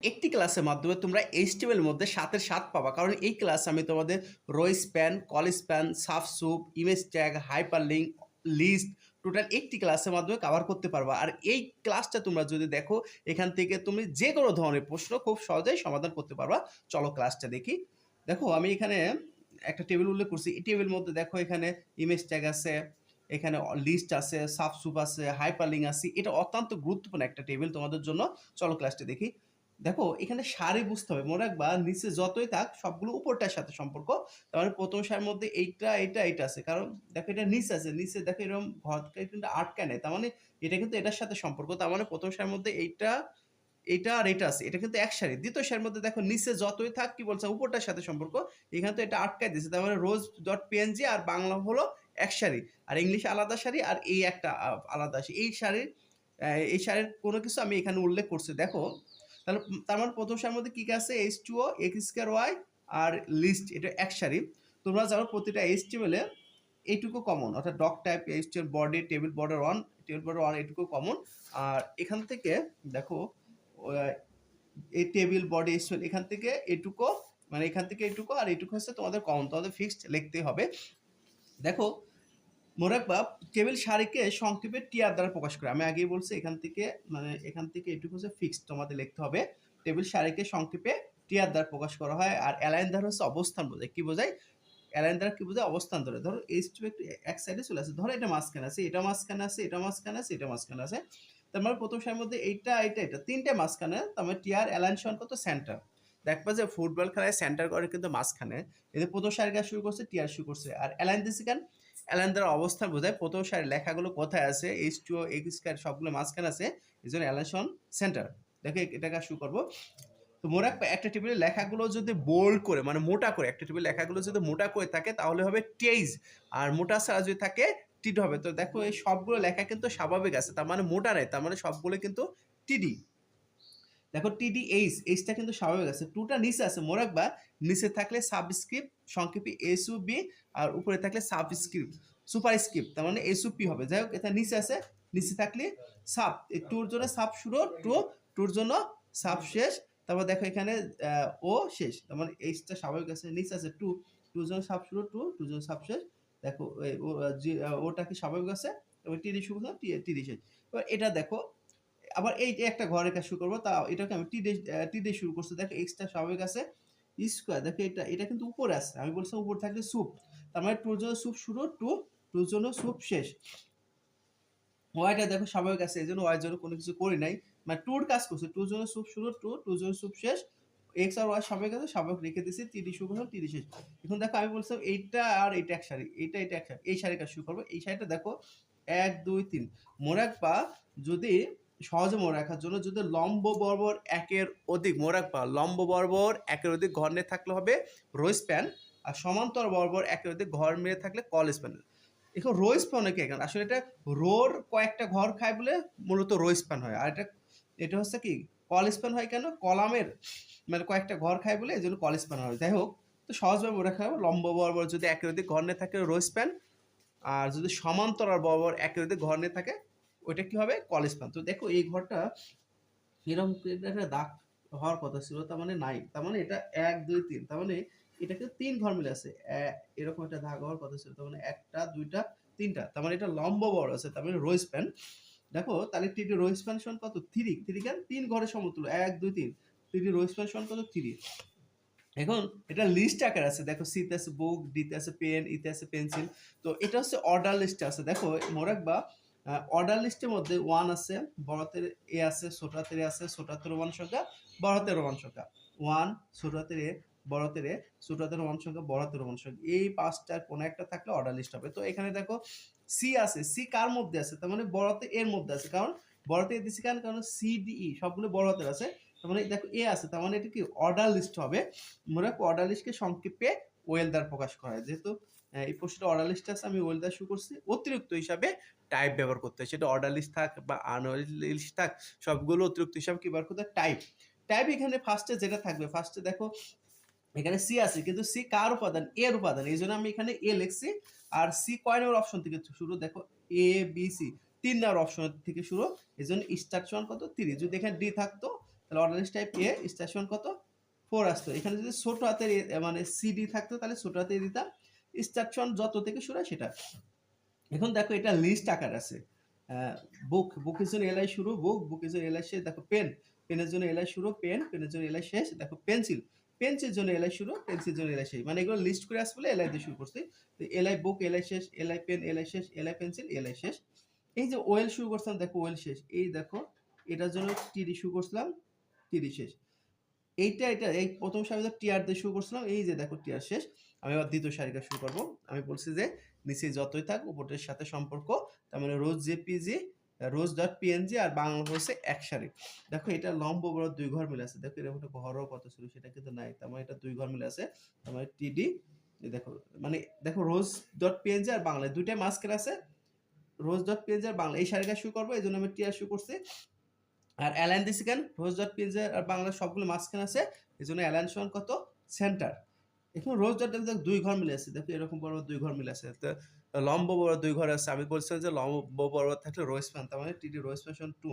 একটি ক্লাসের মাধ্যমে তোমরা HTML এর মধ্যে 7 এর 7 পাবা। কারণ এই ক্লাসে আমি তোমাদের row span, col span, sub sup, image tag, hyperlink, list total একটি ক্লাসের মাধ্যমে কভার করতে পারবা। আর এই ক্লাসটা তোমরা যদি দেখো, এখান থেকে তুমি যে কোনো ধরনের প্রশ্ন খুব সহজেই সমাধান করতে পারবা। চলো ক্লাসটা দেখি। দেখো আমি এখানে একটা টেবিল উল্লেখ করছি। এই টেবিলের মধ্যে দেখো এখানে ইমেজ ট্যাগ আছে, এখানে লিস্ট আছে, সাবস্যুপ আছে, হাইপারলিংক আছে। এটা অত্যন্ত গুরুত্বপূর্ণ একটা টেবিল তোমাদের জন্য। চলো ক্লাসটা দেখি। দেখো এখানে সারি বুঝতে হবে, মনে রাখবা নিচে যতই থাক সবগুলো উপরটার সাথে সম্পর্ক। তার মানে প্রথম সারির মধ্যে এইটা আছে, কারণ দেখো এটা নিচে আছে, নিচে দেখো এরকম ঘরকে কিন্তু আটকায় নেই, তার মানে এটা কিন্তু এটার সাথে সম্পর্ক। তার মানে প্রথম সারির মধ্যে এইটা আর এটা আছে, এটা কিন্তু এক সারি। দ্বিতীয় সারির মধ্যে দেখো নিচে যতই থাক কি বলছে উপরটার সাথে সম্পর্ক, এখানে তো এটা আটকায় দিয়েছে। তার মানে রোজ ডট পিএনজি আর বাংলা হলো এক সারি, আর ইংলিশ আলাদা সারি, আর এই একটা আলাদা সারি। এই সারির কোনো কিছু আমি এখানে উল্লেখ করছি। দেখো তাহলে তার মানে প্রথম সারির মধ্যে কি কি আছে, H2O, x2y আর লিস্ট, এটা এক সারি। তোমরা জানো প্রতিটা HTML এ এইটুকু কমন, অর্থাৎ doc type, HTML body, table border one এইটুকু কমন। আর এখান থেকে দেখো এই টেবিল বডি HTML এখান থেকে এটুকু, মানে এখান থেকে এটুকু আর এটুকু হচ্ছে তোমাদের কমন, তোমাদের ফিক্সড লিখতে হবে। দেখো মনে রাখবা টেবিল সারিকে সংক্ষেপে টিআর দ্বারা প্রকাশ করে। আমি আগেই বলছি এখান থেকে এটুকু হচ্ছে ফিক্সড তোমাদের লিখতে হবে। টেবিল সারিকে সংক্ষেপে টিআর দ্বারা প্রকাশ করা হয়। আর অ্যালাইন দ্বারা হচ্ছে অবস্থান বোঝায়। কি বোঝায় অ্যালাইন দ্বারা? কি বোঝায়? অবস্থান ধরে। ধরো H2 একটু এক সাইডে চলে আসে, ধরো এটা মাঝখানে আছে, এটা মাঝখানে আছে, এটা মাঝখানে আছে, এটা মাঝখানে আছে। তার মানে প্রথম সারির মধ্যে এটা তিনটে মাঝখানে, তার মানে টিআর অ্যালাইন সমান কত? সেন্টার। দেখবা যে ফুটবল খেলায় সেন্টার করে কিন্তু মাঝখানে, এদের প্রথম সারি কাজ শুরু করছে, টিআর শুরু করছে। আর অ্যালাইন দিছে কেন? অ্যালাইন দ্বারা অবস্থান বোঝায়। প্রথম সারির লেখাগুলো কোথায় আছে, H2O, x2 সবগুলো মাঝখানে আছে, এই জন্য অ্যালাইন সমান সেন্টার। দেখো এটা কাজ শুরু করবো। তো মনে রাখবে একটা টেবিলের লেখাগুলো যদি বোল্ড করে, মানে মোটা করে, একটা টেবিলের লেখাগুলো যদি মোটা করে থাকে তাহলে হবে টেইজ, আর মোটা ছাড়া যদি থাকে টিড হবে। তো দেখো এই সবগুলো লেখা কিন্তু স্বাভাবিক আছে, তার মানে মোটা নেই, তার মানে সবগুলো কিন্তু টিডি। দেখো এইচটা কিন্তু স্বাভাবিক আছে, টুটা নিচে আছে। মনে রাখবা নিচে থাকলে সাবস্ক্রিপ্ট সংক্ষেপে SUB, আর উপরে থাকলে সাবস্ক্রিপ্ট সুপারস্ক্রিপ্ট, তার মানে SUP হবে। যাই হোক এটা নিচে আছে, নিচে থাকলে সাব, টুর জন্য সাব শুরু, টুর জন্য সাব শেষ। তারপর দেখো এখানে ও শেষ, তার মানে এইচটা স্বাভাবিক আছে। নিচে আছে টুর জন্য সাব শুরু, টুর জন্য সাব শেষ। দেখো ওটা কি স্বাভাবিক আছে, তারপর টিডি শুরু, টিডি শেষ। এবার এটা দেখো আবার এই একটা ঘরের কাজ শুরু করবো, তা এটাকে আমি টি দিয়ে শুরু করছি। দেখো এক্সটা স্বাভাবিক আছে, স্কোয়ার দেখো এটা কিন্তু উপরে আছে, আমি বলছি উপর থাকলে সুপ, তার মানে টুর জন্য সুপ শুরু, টুর জন্য সুপ শেষ। ওয়াইটা দেখো স্বাভাবিক আছে, এই জন্য ওয়াই জন্য কোনো কিছু করি নাই, মানে টুর কাজ করছে, টুর জন্য সুপ শুরু, টুর জন্য সুপ শেষ। এক্স আর ওয়াই স্বাভাবিক আছে, স্বাভাবিক রেখে দিছি, টিডি শুরু করলাম, টিডি শেষ। এখন দেখো আমি বলছিলাম এইটা আর এইটা এক সারি, এটা এক সারি, এই সারি কাজ শুরু করবো। এই সারিটা দেখো 1 2 3 মনে রাখবা, যদি সহজে মনে রাখার জন্য, যদি লম্ব বরাবর একের অধিক, মনে রাখবা লম্ব বরাবর একের অধিক ঘর নিয়ে থাকলে হবে রো স্প্যান, আর সমান্তর বরাবর একের অধিক ঘর মিলে থাকলে কল স্প্যান। এখন রো স্প্যান হয় কেন? আসলে এটা রোর কয়েকটা ঘর খায় বলে মূলত রো স্প্যান হয়। আর এটা হচ্ছে কি কল স্প্যান হয় কেন? কলামের মানে কয়েকটা ঘর খায় বলে এই জন্য কল স্প্যান হয়। যাই হোক, তো সহজভাবে মনে রাখা হবে লম্ব বরাবর যদি একের অধিক ঘর নিয়ে থাকে রো স্প্যান, আর যদি সমান্তরাল বরাবর একের অধিক ঘর নিয়ে থাকে ওইটা কি হবে? Call span. তো দেখো এই ঘরটা এরকম একটা দাগ হওয়ার কথা ছিল, তার মানে নাই, তার মানে এটা 1 2 3, তার মানে এটাকে 3 ঘর মিলে আছে। এরকম একটা দাগ হওয়ার কথা ছিল, তার মানে একটা দুইটা তিনটা, তার মানে এটা লম্ব বড় আছে, তার মানে রো স্প্যান। দেখো তাহলে টিডি রো স্প্যান সমান কত? 3 কেন 3 ঘরের সমতুল্য, 1 2 3, টিডি রো স্প্যান সমান কত? 3। এখন এটা লিস্ট আকার আছে, দেখো সিতে আছে বুক, ডিতে আছে পেন, ইতে আছে পেন্সিল। তো এটা হচ্ছে অর্ডার লিস্টে আছে। দেখো মনে রাখবা অর্ডার লিস্টের মধ্যে 1 আছে, বড় হাতের এ আছে, ছোট হাতের এ আছে, ছোট হাতের রোমান সংখ্যা, বড় হাতের রোমান সংখ্যা। 1 ছোট হাতের এ, বড় হাতের এ, ছোট হাতের রোমান সংখ্যা, বড় হাতের রোমান সংখ্যা, এই পাঁচটার কোনো একটা থাকলে অর্ডার লিস্ট হবে। তো এখানে দেখো সি আছে, সি কার মধ্যে আছে? তার মানে বড় হাতের এর মধ্যে আছে, কারণ বড় হাতের দিছি কারণ CDE সবগুলো বড় হাতের আছে। তার মানে দেখো এ আছে, তার মানে এটা কি অর্ডার লিস্ট হবে। মনে রাখো অর্ডার লিস্টকে সংক্ষেপে ওয়েল দ্বারা প্রকাশ করা হয়। যেহেতু এই প্রশ্নটা অর্ডার লিস্ট আছে, আমি ওয়েল দ্বারা শুরু করছি। অতিরিক্ত হিসাবে টাইপ ব্যবহার করতে হয়, সেটা অর্ডার লিস্ট থাক বা আনঅর্ডার লিস্ট থাক, সবগুলো অতিরিক্ত হিসাবে কি ব্যবহার করতে হয়? টাইপ। টাইপ এখানে ফার্স্টে যেটা থাকবে, ফার্স্টে দেখো এখানে সি আছে, কিন্তু সি কার উপাদান? এর উপাদান, এই জন্য আমি এখানে এ লিখছি। আর সি কয় নম্বর অপশন থেকে শুরু? দেখো A B C 3 number option থেকে শুরু, এই জন্য স্টার্ট সমান কত? 3। যদি এখানে ডি থাকতো তাহলে অর্ডার টাইপ এ স্টেশন কত 4 আসতো। এখানে যদি ছোট হাতের মানে সিডি থাকতো তাহলে ছোট হাতে দিতাম, স্টেশন যত থেকে শুরু হয় সেটা। এখন দেখো এটা লিস্ট আকার আছে। বুকের জন্য এলআই শুরু, বুকের জন্য এলআই শেষ, দেখো পেনের জন্য এলআই শুরু, পেনের জন্য এলআই শেষ, দেখো পেন্সিল জন্য এলআই শুরু, পেন্সিল জন্য এলআই শেষ, মানে এগুলো লিস্ট করে আসলে এলআই দিয়ে শুরু করছি। তো এলআই বুক এলআই শেষ, এলআই পেন এলআই শেষ, এলআই পেন্সিল এলআই শেষ। এই যে ওয়েল শুরু করছিলাম, দেখো ওয়েল শেষ, এই দেখো এটার জন্য টিডি শুরু করছিলাম, টিডি শেষ। এটা এই প্রথম সারিতে টিআর দিয়ে শুরু করছিলাম, এই যে দেখো টিআর শেষ। আমি আবার দ্বিতীয় সারিটা শুরু করব। আমি বলছি যে নিচে যতই থাক উপরের সাথে সম্পর্ক, তার মানে রোজ জেপিজি, রোজ ডট পিএনজি আর বাংলা হচ্ছে এক সারি। দেখো এটা লম্ব বড় 2 ঘর মিলে আছে, দেখো এরকম একটা ঘরও কত ছিল সেটা কিন্তু নাই, তার মানে এটা 2 ঘর মিলে আছে, তার মানে টিডি। দেখো মানে দেখো রোজ ডট পিএনজি আর বাংলা দুইটাই মাঝখানে আছে, রোজ ডট পিএনজি আর বাংলা এই সারিটা শুরু করবো, এই জন্য আমি টিআর শুরু করছি। আর অ্যালাইন দিছি কেন, রোজ ডট পিএনজি আর বাংলা সবগুলো মাঝখানে আছে, এই জন্য অ্যালাইন সমান কত সেন্টার। এখন রোজ ডট দেখো 2 ঘর মিলে আছে, দেখো এরকম বড় 2 ঘর মিলে আছে, তো লম্ব বড় 2 ঘর আছে। আমি বলছিলাম যে লম্ব বড় থাকলে রো স্প্যান, তার মানে টিডি রো স্প্যান 2।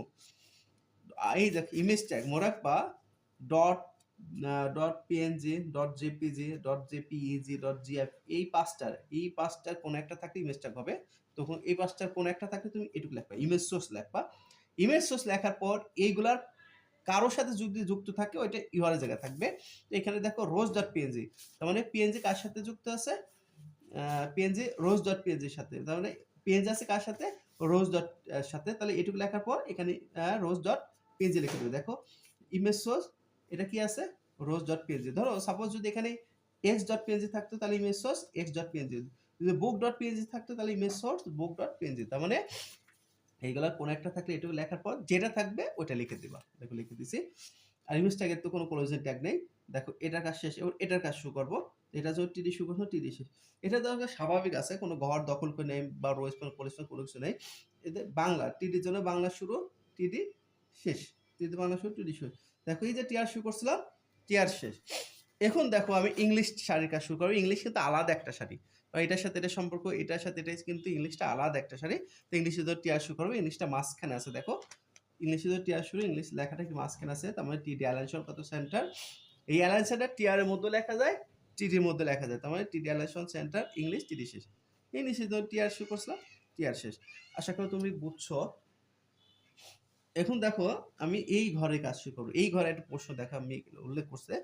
এই দেখো ইমেজ ট্যাগ মোরাকবা dot dot PNG dot JPG dot JPEG dot GIF, এই পাঁচটার কোন একটা থাকলে ইমেজ ট্যাগ হবে। তখন এই পাঁচটার কোন একটা থাকলে তুমি এটুকু লিখবা, ইমেজ সোর্স লিখবা। ইমেজ সোর্স লেখার পর এইগুলার কারোর সাথে যদি যুক্ত থাকে ওইটা ইউআরএল জায়গায় থাকবে। তো এখানে দেখো রোজ ডট পিএনজি, তার মানে পিএনজি কার সাথে যুক্ত আছে, পিএনজি রোজ ডট পিএনজির সাথে, তার মানে পিএনজি আছে কার সাথে, রোজ ডট সাথে। তাহলে এটুকু লেখার পর এখানে রোজ ডট পিএনজি লিখে দেবে। দেখো ইমেজ সোর্স এটা কি আছে, রোজ ডট পিএনজি। ধরো সাপোজ যদি এখানে এক্স ডট পিএনজি থাকতো তাহলে image source x dot PNG, যদি বুক ডট পিএনজি থাকতো তাহলে ইমেজ সোর্স বুক ডট পিএনজি। তার মানে এইগুলা কোন একটা থাকলে এটুকু লেখার পর যেটা থাকবে ওটা লিখে দিবা। দেখো লিখে দিছি। আর ইমেজ ট্যাগের তো কোনো ক্লোজিং ট্যাগ নেই। দেখো এটার কাজ শেষ, এবার এটার কাজ শুরু করবো। এটা যখন টিডি শুরু করবো টিডি শেষ। এটা তো স্বাভাবিক আছে, কোনো ঘর দখল করে নেই বা রো স্পেন কোলেস্পেন কোনো কিছু নেই। এতে বাংলা টিডির জন্য বাংলা শুরু, টিডি শেষ, টিডি বাংলা শুরু, টিডি শেষ। দেখো এই যে টিআর শুরু করছিলাম, টিআর শেষ। এখন দেখো আমি ইংলিশ সারির কাজ শুরু করবো। ইংলিশ কিন্তু আলাদা একটা সারি, এটার সাথে এটা সম্পর্ক, এটার সাথে এটা, কিন্তু ইংলিশটা আলাদা একটা সারি। তো ইংলিশে ধর টিআর শুরু করবো, ইংলিশটা মাঝখানে আছে। দেখো ইংলিশে ধর টিআর শুরু, ইংলিশ লেখাটা কি মাঝখানে আছে, তার মানে টিডি অ্যালাইনশন কত সেন্টার। এই অ্যালাইনশনটা টিআর এর মধ্যে লেখা যায়, টিডির মধ্যে লেখা যায়, তার মানে টিডি অ্যালাইনশন সেন্টার ইংলিশ, টিডি শেষ। ইংলিশে ধর টিআর শুরু করছিলাম, টিআর শেষ। আশা করি তুমি বুঝছো। এখন দেখো আমি এই ঘরে কাজ শুরু করবো। এই ঘরে একটা প্রশ্ন দেখা আমি উল্লেখ করছে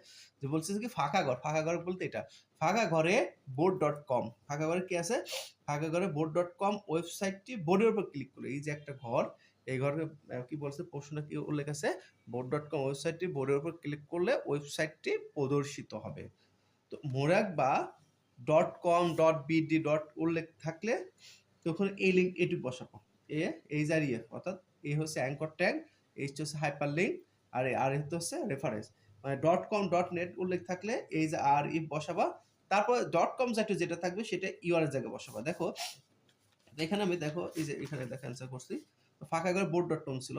যে বলছে কি ফাঁকা ঘর বলতে এটা ফাঁকা ঘরে বোর্ড ডট কম, ফাঁকা ঘরে কি আছে, ফাঁকা ঘরে বোর্ড ডট কম ওয়েবসাইটটি বোর্ডের উপর ক্লিক করে, এই যে একটা ঘর, এই ঘরে কি বলছে প্রশ্ন কি উল্লেখ আছে, বোর্ড ডট কম ওয়েবসাইটটি বোর্ডের উপর ক্লিক করলে ওয়েবসাইটটি প্রদর্শিত হবে। তো মোরাক বা dot com dot BD dot উল্লেখ থাকলে তখন এই লিঙ্ক এটুকু বসাবো, এই জারিয়ে, অর্থাৎ এই হচ্ছে অ্যাঙ্কর ট্যাগ, এই হচ্ছে হাইপার লিঙ্ক, আর হচ্ছে রেফারেন্স। মানে ডট কম ডট নেট উল্লেখ থাকলে এই যে আর ইফ বসাবা, তারপর ডট কম জাতীয় যেটা থাকবে সেটা ইউআরএল জায়গায় বসাবা। দেখো এখানে আমি দেখো এই যে এখানে দেখো অ্যান্সার করছি, ফাঁকা ঘরে বোর্ড ডট কম ছিল,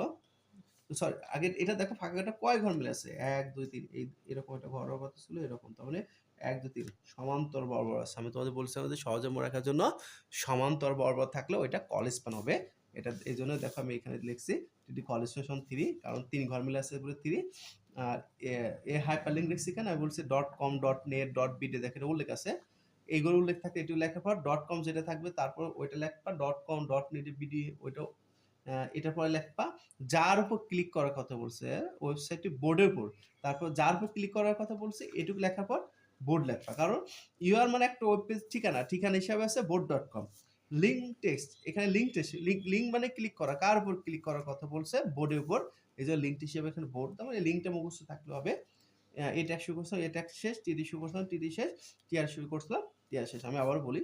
সরি আগে এটা দেখো ফাঁকা ঘরটা কয় ঘর মিলে আছে, 1 2 3, এই এরকম একটা ঘর কথা ছিল এরকম, তার মানে 1 2 3 সমান্তর বরাবর আছে। আমি তোমাদের বলছিলাম যে সহজে মনে রাখার জন্য সমান্তর বরাবর থাকলে ওইটা কল স্প্যান হবে। এটা এই জন্য দেখো আমি এখানে লিখছি টিডি কল স্টেশন 3, কারণ 3 ঘর মিলে আছে বলে 3। আর এ হাইপারলিংক লিখছি কেন, আমি বলছি dot com dot net dot BD, দেখে এটা উল্লেখ আছে, এইগুলো উল্লেখ থাকে, এটি লেখার পর ডট কম যেটা থাকবে তারপর ওইটা লেখবা, dot com dot net BD ওইটাও এটার পরে লেখবা। যার উপর ক্লিক করার কথা বলছে ওয়েবসাইটটি বোর্ডের উপর, তারপর যার উপর ক্লিক করার কথা বলছে এটুকু লেখার পর বোর্ড লেখবা, কারণ ইউআর মানে একটা ওয়েব পেজ ঠিকানা হিসাবে আছে board dot com. Link text, এখানে লিঙ্ক টেক্সট, লিঙ্ক মানে ক্লিক করা, কার উপর ক্লিক করার কথা বলছে, বোর্ডের উপর, এই যে লিঙ্ক হিসেবে এখানে বোর্ড, তার মানে লিঙ্কটা মুখস্থ থাকলে হবে। এটা শুরু করছিলাম, এটা শেষ, টিডি শুরু করছিলাম, টিডি শেষ, টিআর শুরু করছিলাম, টিআর শেষ। আমি আবার বলি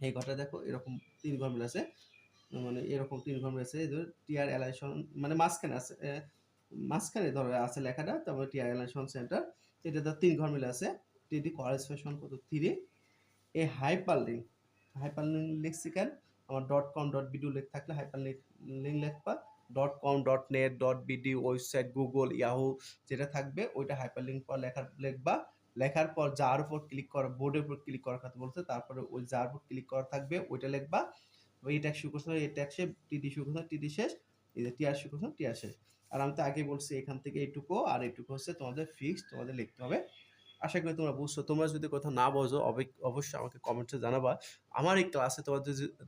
এই ঘরটা দেখো এরকম 3 ঘর মিলে আছে, মানে এরকম 3 ঘর মিলে আছে, টিআর অ্যালাইনশন মানে মাঝখানে আছে, মাঝখানে ধরো আছে লেখাটা, তারপরে টিআর অ্যালাইনশন সেন্টার, এটা তো 3 ঘর মিলে আছে, টিডি করেসপেকশন কত 3। এই হাইপারলিংক লিখছি কেন, আমার ডট কম ডট বিডি উল্লেখ থাকলে হাইপারলিংক লিখবা, dot com dot net dot BD website Google Yahoo যেটা থাকবে ওইটা হাইপারলিংক পর লিখবা। লেখার পর যার উপর ক্লিক করা, বোর্ডের উপর ক্লিক করার কথা বলছে, তারপরে ওই যার উপর ক্লিক করা থাকবে ওইটা লিখবা। এই ট্যাগ শুরু করছিলাম, এই ট্যাগ শেষ, টিডি শুরু করছিলাম, টিডি শেষ, এই যে টিআর শুরু করছিলাম, টিআর শেষ। আর আমি তো আগেই বলছি এখান থেকে এইটুকু আর এইটুকু হচ্ছে তোমাদের ফিক্সড, তোমাদের লিখতে হবে। আশা করি তোমরা বুঝছো। তোমরা যদি কোথাও না বোঝো অবশ্যই আমাকে কমেন্টসে জানাবা। আমার এই ক্লাসে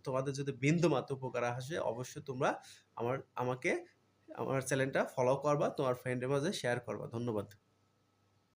তোমাদের যদি বিন্দুমাত্র উপকার আসে অবশ্যই তোমরা আমাকে আমার চ্যানেলটা ফলো করবা, তোমার ফ্রেন্ডের মাঝে শেয়ার করবা। ধন্যবাদ।